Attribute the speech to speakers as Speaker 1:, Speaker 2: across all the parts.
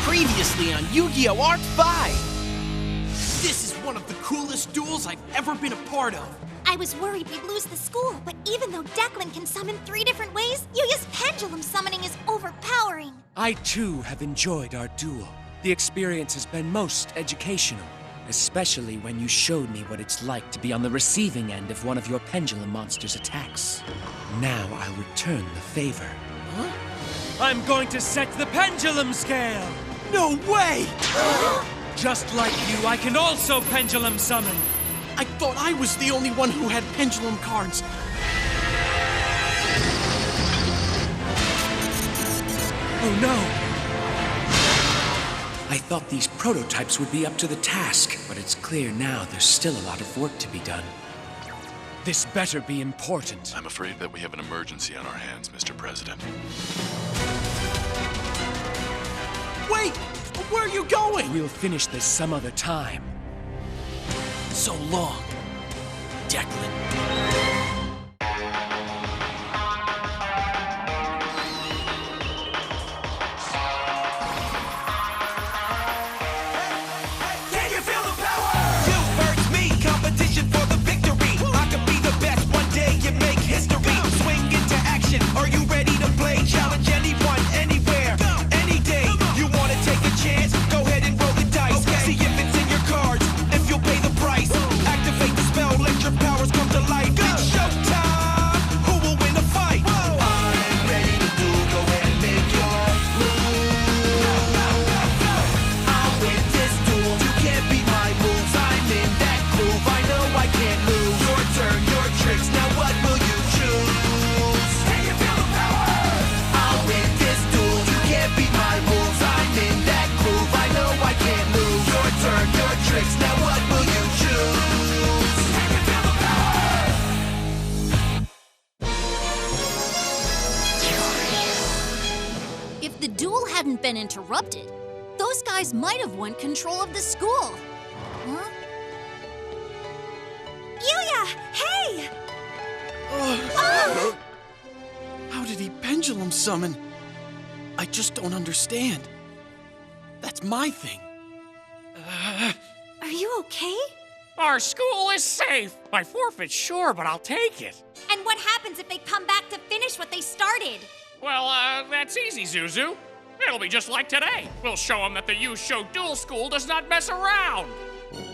Speaker 1: Previously on Yu-Gi-Oh! Art 5! This is one of the coolest duels I've ever been a part of.
Speaker 2: I was worried we'd lose the school, but even though Declan can summon 3 different ways, Yuya's pendulum summoning is overpowering.
Speaker 3: I too have enjoyed our duel. The experience has been most educational, especially when you showed me what it's like to be on the receiving end of one of your pendulum monster's attacks. Now I'll return the favor.
Speaker 1: Huh?
Speaker 3: I'm going to set the pendulum scale!
Speaker 1: No way!
Speaker 3: Just like you, I can also pendulum summon!
Speaker 1: I thought I was the only one who had pendulum cards.
Speaker 3: Oh no! I thought these prototypes would be up to the task, but it's clear now there's still a lot of work to be done. This better be important.
Speaker 4: I'm afraid that we have an emergency on our hands, Mr. President.
Speaker 1: Wait! Where are you going?
Speaker 3: We'll finish this some other time.
Speaker 1: So long, Declan.
Speaker 2: If the duel hadn't been interrupted, those guys might have won control of the school. Huh? Yuya! Hey!
Speaker 1: How did he pendulum summon? I just don't understand. That's my thing.
Speaker 2: Are you okay?
Speaker 5: Our school is safe. My forfeit, sure, but I'll take it.
Speaker 2: And what happens if they come back to finish what they started?
Speaker 5: Well, that's easy, Zuzu. It'll be just like today. We'll show them that the Yusho Duel School does not mess around.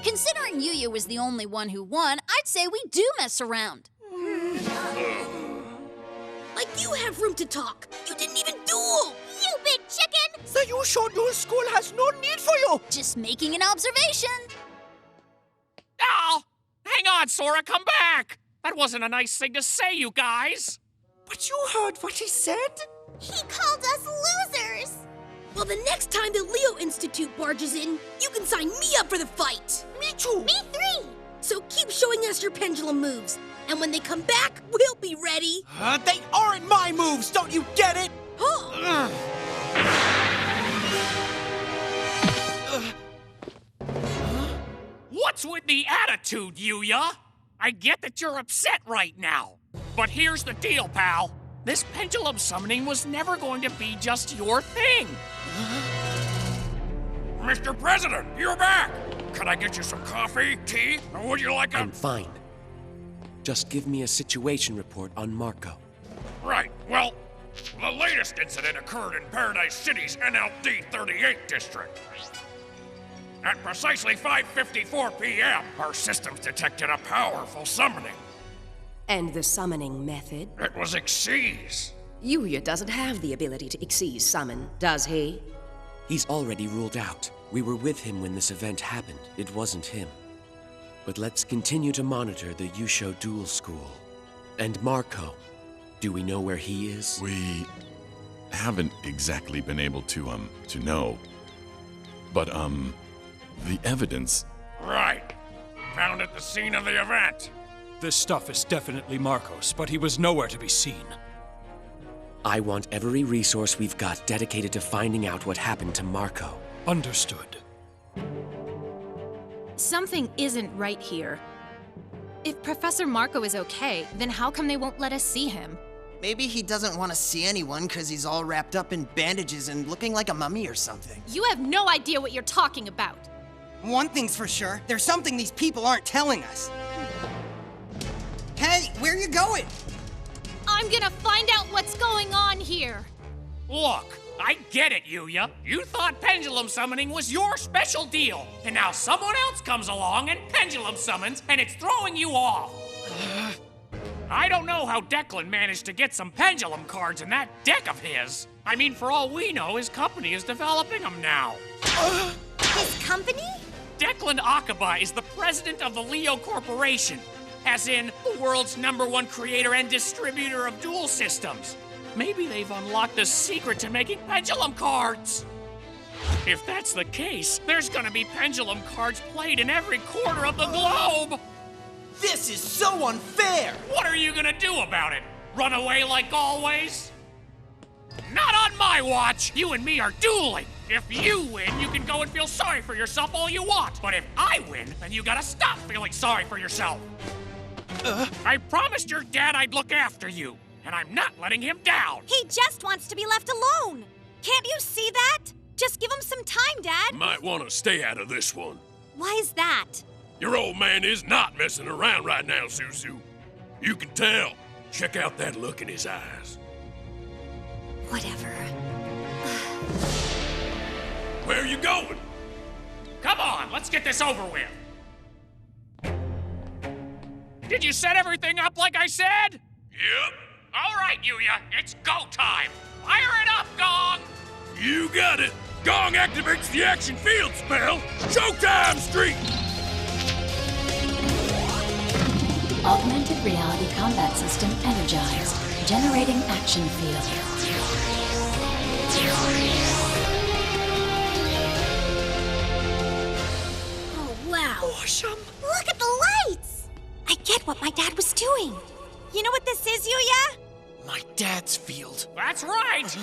Speaker 2: Considering Yuya was the only one who won, I'd say we do mess around.
Speaker 6: Like you have room to talk. You didn't even duel!
Speaker 2: You big chicken!
Speaker 6: The Yusho Duel School has no need for you!
Speaker 2: Just making an observation.
Speaker 5: Oh! Hang on, Sora, come back! That wasn't a nice thing to say, you guys!
Speaker 6: But you heard what he said?
Speaker 2: He called us losers!
Speaker 6: Well, the next time the Leo Institute barges in, you can sign me up for the fight! Me too!
Speaker 2: Me 3!
Speaker 6: So keep showing us your pendulum moves, and when they come back, we'll be ready!
Speaker 1: They aren't my moves, don't you get it?
Speaker 6: Huh?
Speaker 5: What's with the attitude, Yuya? I get that you're upset right now. But here's the deal, pal. This pendulum summoning was never going to be just your thing. Mr. President, you're back! Can I get you some coffee, tea, or would you like a...
Speaker 3: I'm fine. Just give me a situation report on Marco.
Speaker 5: Right, well, the latest incident occurred in Paradise City's NLD 38 district. At precisely 5:54 p.m., our systems detected a powerful summoning.
Speaker 7: And the summoning method?
Speaker 5: It was Xyz.
Speaker 7: Yuya doesn't have the ability to Xyz summon, does he?
Speaker 3: He's already ruled out. We were with him when this event happened. It wasn't him. But let's continue to monitor the Yusho Duel School. And Marco, do we know where he is?
Speaker 4: We haven't exactly been able to know. But, the evidence...
Speaker 5: Right. Found at the scene of the event.
Speaker 8: This stuff is definitely Marco's, but he was nowhere to be seen.
Speaker 3: I want every resource we've got dedicated to finding out what happened to Marco.
Speaker 8: Understood.
Speaker 9: Something isn't right here. If Professor Marco is okay, then how come they won't let us see him? Maybe he doesn't want to see anyone because he's all wrapped up in bandages and looking like a mummy or something.
Speaker 6: You have no idea what you're talking about.
Speaker 10: One thing's for sure, there's something these people aren't telling us. Hey, where are you going?
Speaker 6: I'm gonna find out what's going on here.
Speaker 5: Look, I get it, Yuya. You thought pendulum summoning was your special deal, and now someone else comes along and pendulum summons, and it's throwing you off. I don't know how Declan managed to get some pendulum cards in that deck of his. I mean, for all we know, his company is developing them now.
Speaker 2: His company?
Speaker 5: Declan Akaba is the president of the Leo Corporation, as in the world's #1 creator and distributor of duel systems. Maybe they've unlocked the secret to making pendulum cards. If that's the case, there's gonna be pendulum cards played in every corner of the globe.
Speaker 1: This is so unfair!
Speaker 5: What are you gonna do about it? Run away like always? Not on my watch! You and me are dueling! If you win, you can go and feel sorry for yourself all you want. But if I win, then you gotta stop feeling sorry for yourself. I promised your dad I'd look after you, and I'm not letting him down.
Speaker 2: He just wants to be left alone. Can't you see that? Just give him some time, Dad.
Speaker 11: Might want to stay out of this one.
Speaker 2: Why is that?
Speaker 11: Your old man is not messing around right now, Suzu. You can tell. Check out that look in his eyes.
Speaker 2: Whatever.
Speaker 11: Where are you going?
Speaker 5: Come on, let's get this over with. Did you set everything up like I said?
Speaker 11: Yep.
Speaker 5: All right, Yuya, it's go time. Fire it up, Gong!
Speaker 11: You got it. Gong activates the action field spell. Showtime, Street!
Speaker 12: Augmented reality combat system energized. Generating action field.
Speaker 6: Oh, wow.
Speaker 2: Awesome. Look at the lights! I get what my dad was doing. You know what this is, Yuya?
Speaker 1: My dad's field.
Speaker 5: That's right!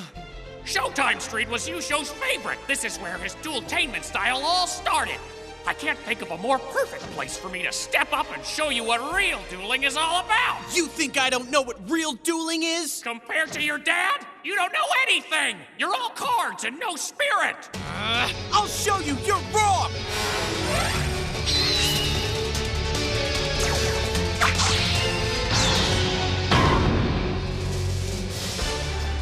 Speaker 5: Showtime Street was Yusho's favorite. This is where his dueltainment style all started. I can't think of a more perfect place for me to step up and show you what real dueling is all about.
Speaker 1: You think I don't know what real dueling is?
Speaker 5: Compared to your dad, you don't know anything. You're all cards and no spirit.
Speaker 1: I'll show you, you're wrong!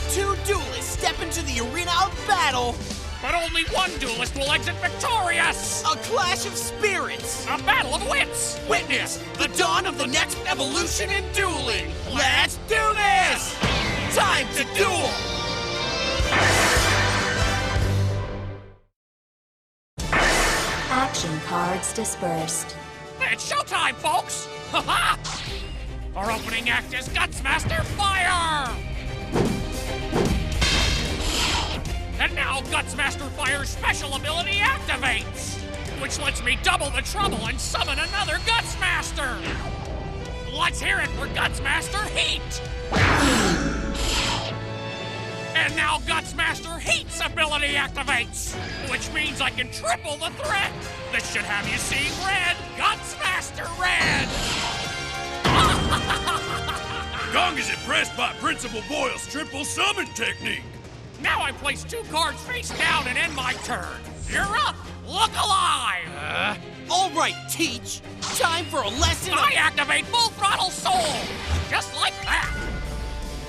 Speaker 1: Two duelists step into the arena of battle.
Speaker 5: But only one duelist will exit victorious!
Speaker 1: A clash of spirits!
Speaker 5: A battle of wits!
Speaker 1: Witness the dawn of the next evolution in dueling! Let's do this! Time to duel!
Speaker 12: Action cards dispersed.
Speaker 5: It's showtime, folks! Ha-ha! Our opening act is Gutsmaster Fire! And now Gutsmaster Fire's special ability activates, which lets me double the trouble and summon another Gutsmaster. Let's hear it for Gutsmaster Heat. And now Gutsmaster Heat's ability activates, which means I can triple the threat. This should have you seeing red. Gutsmaster Red.
Speaker 11: Gong is impressed by Principal Boyle's triple summon technique.
Speaker 5: Now I place 2 cards face down and end my turn. You're up! Look alive!
Speaker 1: All right, Teach. Time for a lesson
Speaker 5: I activate Full Throttle Soul! Just like that!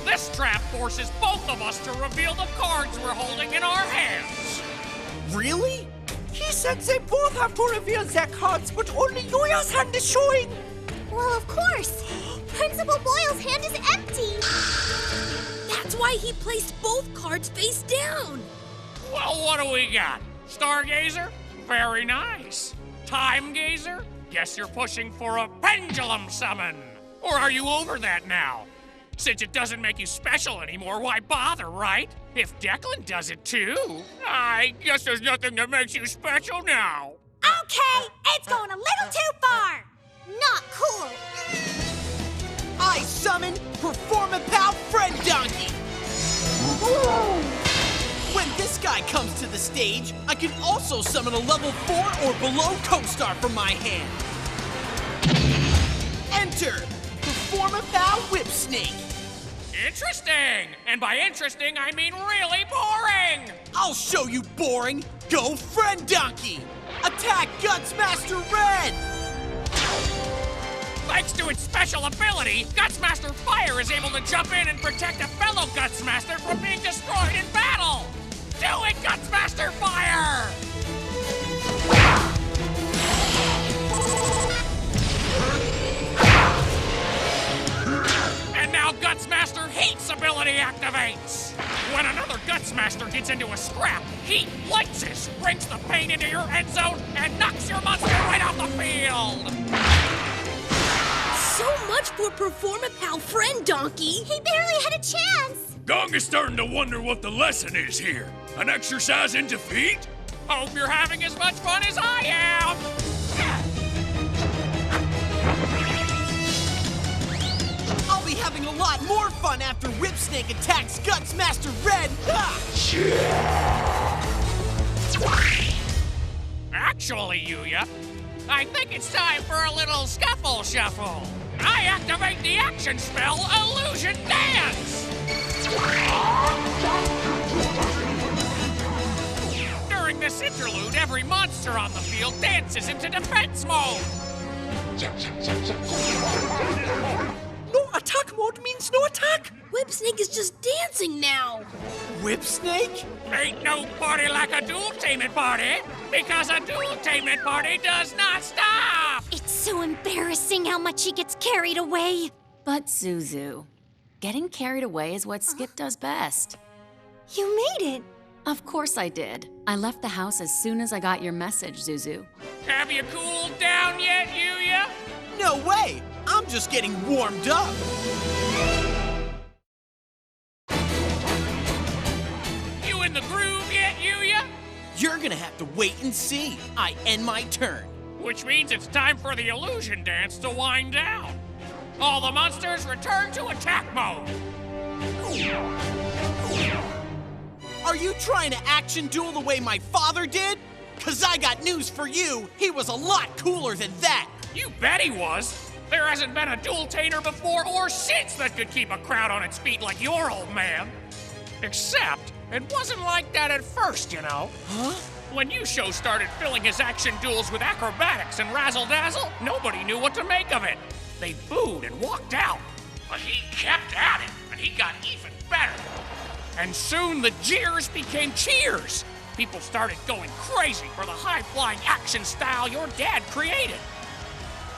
Speaker 5: This trap forces both of us to reveal the cards we're holding in our hands.
Speaker 1: Really?
Speaker 13: He said they both have to reveal their cards, but only Yuya's hand is showing.
Speaker 2: Well, of course. Principal Boyle's hand is empty.
Speaker 6: That's why he placed both cards face down.
Speaker 5: Well, what do we got? Stargazer? Very nice. Time Gazer? Guess you're pushing for a pendulum summon. Or are you over that now? Since it doesn't make you special anymore, why bother, right? If Declan does it too, I guess there's nothing that makes you special now.
Speaker 2: Okay, it's going a little too far. Not cool.
Speaker 1: I summon Performapal Friend Donkey! When this guy comes to the stage, I can also summon a level 4 or below co-star from my hand. Enter Performapal Whip Snake.
Speaker 5: Interesting! And by interesting, I mean really boring!
Speaker 1: I'll show you boring! Go Friend Donkey! Attack Guts Master Red!
Speaker 5: Thanks to its special ability, Gutsmaster Fire is able to jump in and protect a fellow Gutsmaster from being destroyed in battle! Do it, Gutsmaster Fire! And now Gutsmaster Heat's ability activates! When another Gutsmaster gets into a scrap, Heat blitzes, brings the pain into your end zone, and knocks your monster right off the field!
Speaker 6: So much for Performapal Friend Donkey!
Speaker 2: He barely had a chance!
Speaker 11: Gong is starting to wonder what the lesson is here. An exercise in defeat?
Speaker 5: Hope you're having as much fun as I am!
Speaker 1: I'll be having a lot more fun after Whipsnake attacks Guts Master Red!
Speaker 5: Actually, Yuya, I think it's time for a little scuffle shuffle. I activate the action spell, Illusion Dance! During this interlude, every monster on the field dances into defense mode.
Speaker 13: No attack mode means no attack!
Speaker 6: Whipsnake is just dancing now!
Speaker 1: Whipsnake?
Speaker 5: Ain't no party like a duel-tainment party, because a duel-tainment party does not stop!
Speaker 2: It's so embarrassing how much he gets carried away.
Speaker 14: But Zuzu, getting carried away is what Skip does best.
Speaker 2: You made it.
Speaker 14: Of course I did. I left the house as soon as I got your message, Zuzu.
Speaker 5: Have you cooled down yet, Yuya?
Speaker 1: No way! I'm just getting warmed up!
Speaker 5: You in the groove yet, Yuya?
Speaker 1: You're gonna have to wait and see. I end my turn.
Speaker 5: Which means it's time for the illusion dance to wind down. All the monsters return to attack mode.
Speaker 1: Are you trying to action duel the way my father did? 'Cause I got news for you. He was a lot cooler than that.
Speaker 5: You bet he was. There hasn't been a duel-tainer before or since that could keep a crowd on its feet like your old man. Except, it wasn't like that at first, you know.
Speaker 1: Huh?
Speaker 5: When Yusho started filling his action duels with acrobatics and razzle-dazzle, nobody knew what to make of it. They booed and walked out. But he kept at it, and he got even better. And soon the jeers became cheers. People started going crazy for the high-flying action style your dad created.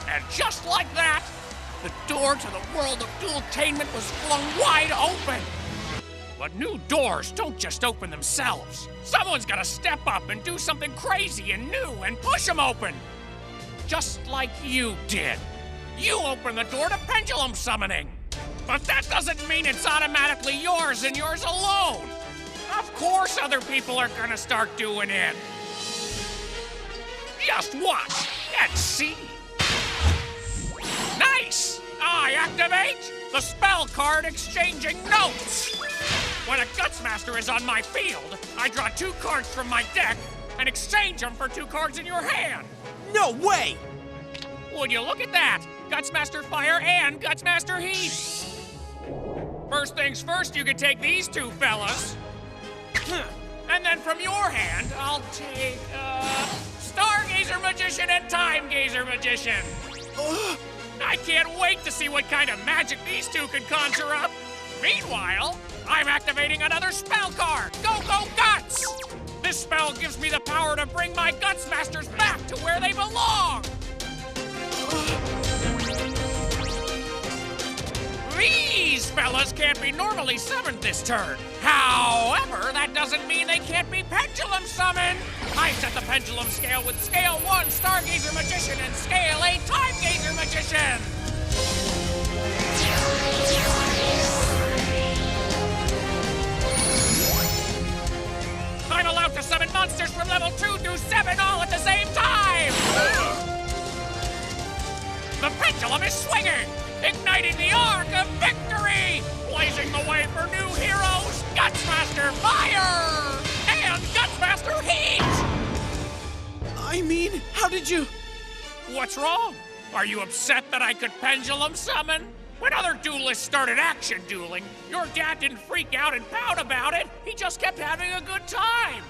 Speaker 5: And just like that, the door to the world of duel-tainment was flung wide open. But new doors don't just open themselves. Someone's gotta step up and do something crazy and new and push them open. Just like you did. You opened the door to pendulum summoning. But that doesn't mean it's automatically yours and yours alone. Of course other people are gonna start doing it. Just watch and see. Nice! I activate the spell card exchanging notes. When a Gutsmaster is on my field, I draw 2 cards from my deck and exchange them for 2 cards in your hand.
Speaker 1: No way!
Speaker 5: Would you look at that? Gutsmaster Fire and Gutsmaster Heat. First things first, you can take these 2 fellas. And then from your hand, I'll take, Stargazer Magician and Time Gazer Magician. I can't wait to see what kind of magic these 2 can conjure up. Meanwhile, I'm activating another spell card, Go Go Guts! This spell gives me the power to bring my Gutsmasters back to where they belong! These fellas can't be normally summoned this turn. However, that doesn't mean they can't be pendulum summoned. I set the pendulum scale with Scale 1 Stargazer Magician and Scale 8 Time Gazer Magician. I'm allowed to summon monsters from level 2 to 7 all at the same time. The pendulum is swinging, igniting the arc of victory, blazing the way for new heroes, Gutsmaster Fire and Gutsmaster Heat!
Speaker 1: I mean, how did you...
Speaker 5: What's wrong? Are you upset that I could pendulum summon? When other duelists started action dueling, your dad didn't freak out and pout about it. He just kept having a good time.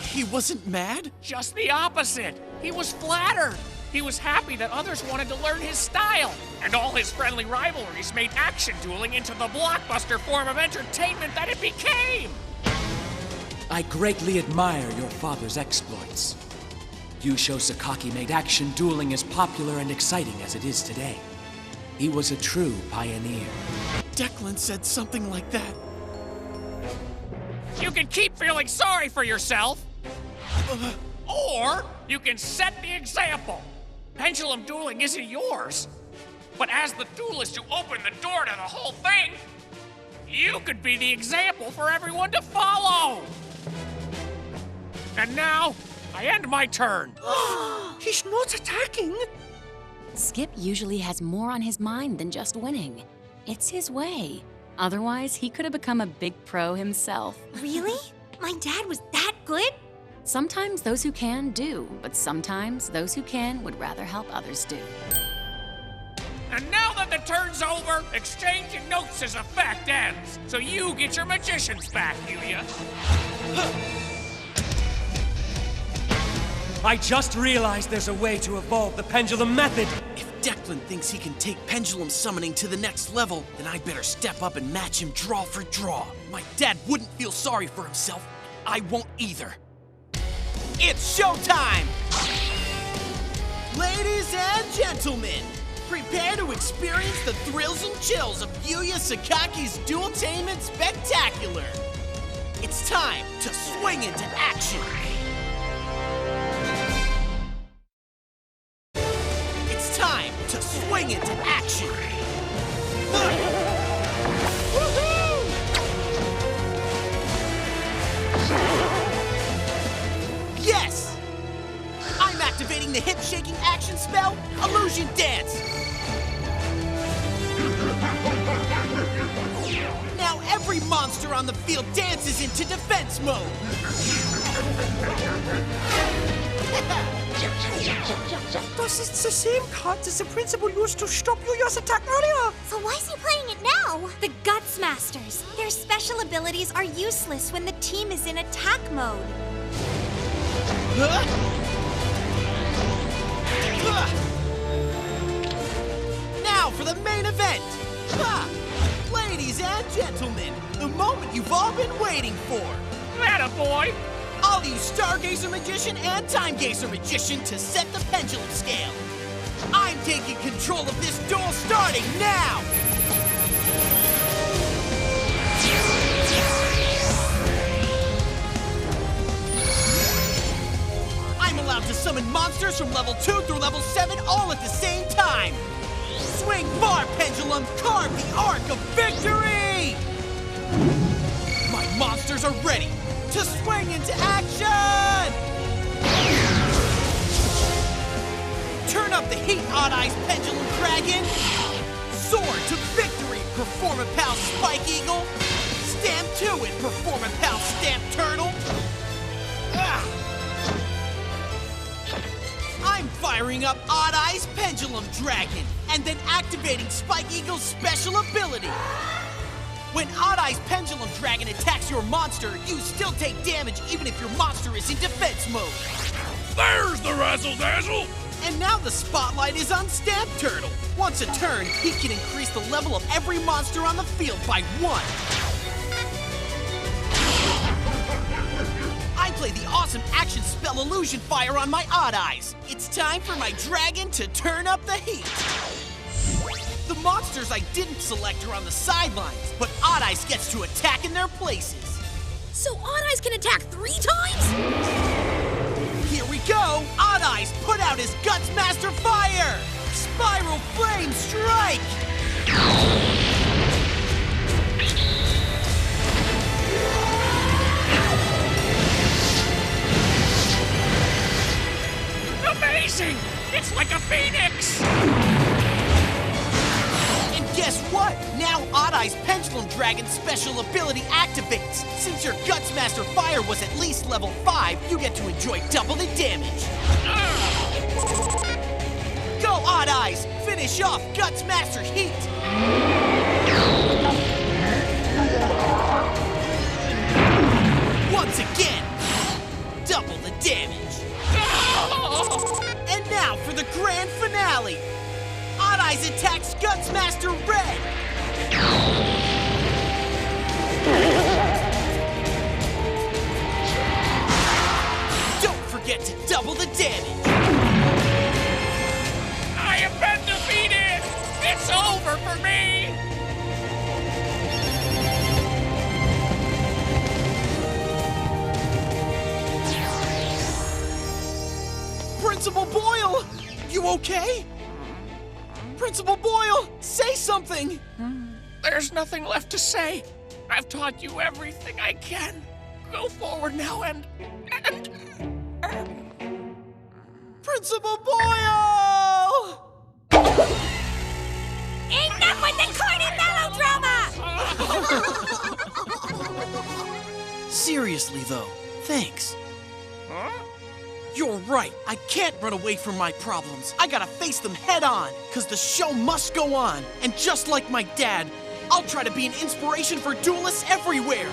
Speaker 1: He wasn't mad?
Speaker 5: Just the opposite. He was flattered. He was happy that others wanted to learn his style. And all his friendly rivalries made action dueling into the blockbuster form of entertainment that it became.
Speaker 3: I greatly admire your father's exploits. Yusho Sakaki made action dueling as popular and exciting as it is today. He was a true pioneer.
Speaker 1: Declan said something like that.
Speaker 5: You can keep feeling sorry for yourself, or you can set the example. Pendulum dueling isn't yours, but as the duelist who opened the door to the whole thing, you could be the example for everyone to follow. And now, I end my turn.
Speaker 13: He's not attacking.
Speaker 14: Skip usually has more on his mind than just winning. It's his way. Otherwise, he could have become a big pro himself.
Speaker 6: Really? My dad was that good?
Speaker 14: Sometimes those who can do, but sometimes those who can would rather help others do.
Speaker 5: And now that the turn's over, exchanging notes as effect ends. So you get your magicians back, Yuya.
Speaker 3: I just realized there's a way to evolve the pendulum method.
Speaker 1: If Declan thinks he can take pendulum summoning to the next level, then I'd better step up and match him draw for draw. My dad wouldn't feel sorry for himself. I won't either. It's showtime! Ladies and gentlemen, prepare to experience the thrills and chills of Yuya Sakaki's Dueltainment Spectacular. It's time to swing into action. It's time to swing into action. Woohoo! Yes! I'm activating the hip-shaking action spell, Illusion Dance. Now every monster on the field dances into defense mode.
Speaker 13: Das ist the same card as the principal used to stop Yuya's attack earlier.
Speaker 15: So why is he playing it now? The Guts Masters. Their special abilities are useless when the team is in attack mode.
Speaker 1: Now for the main event. Ladies and gentlemen, the moment you've all been waiting for.
Speaker 5: Attaboy!
Speaker 1: I'll use Stargazer Magician and Time Gazer Magician to set the pendulum scale. I'm taking control of this duel starting now! I'm allowed to summon monsters from level 2 through level 7 all at the same time. Swing bar pendulum, carve the arc of victory! My monsters are ready to swing into action! Turn up the heat, Odd Eyes Pendulum Dragon! Soar to victory, Performapal Spike Eagle! Stamp to it, Performapal Stamp Turtle! I'm firing up Odd Eyes Pendulum Dragon, and then activating Spike Eagle's special ability. When Odd Eyes Pendulum Dragon attacks your monster, you still take damage even if your monster is in defense mode.
Speaker 11: There's the razzle-dazzle!
Speaker 1: And now the spotlight is on Stamp Turtle. Once a turn, he can increase the level of every monster on the field by 1. I play the awesome action spell Illusion Fire on my Odd Eyes. It's time for my dragon to turn up the heat. The monsters I didn't select are on the sidelines, but Odd Eyes gets to attack in their places.
Speaker 6: So Odd Eyes can attack 3 times?
Speaker 1: Here we go! Odd Eyes, put out his Guts Master Fire! Spiral Flame Strike!
Speaker 5: Amazing! It's like a phoenix!
Speaker 1: And guess what? Now Odd Eyes Pendulum Dragon's special ability activates. Since your Guts Master Fire was at least level 5, you get to enjoy double the damage. Go Go, Odd Eyes! Finish off Guts Master Heat! Once again, double the damage. And now for the grand finale. Odd Eyes attacks Guts Master Red. Don't forget to double the damage.
Speaker 5: I have been defeated! It's over for me!
Speaker 1: Principal Boyle! You okay? Principal Boyle, say something!
Speaker 5: There's nothing left to say. I've taught you everything I can. Go forward now and...
Speaker 1: Principal Boyle!
Speaker 15: Enough with the corny melodrama!
Speaker 1: Seriously, though, thanks. You're right. I can't run away from my problems. I gotta face them head on, because the show must go on. And just like my dad, I'll try to be an inspiration for duelists everywhere.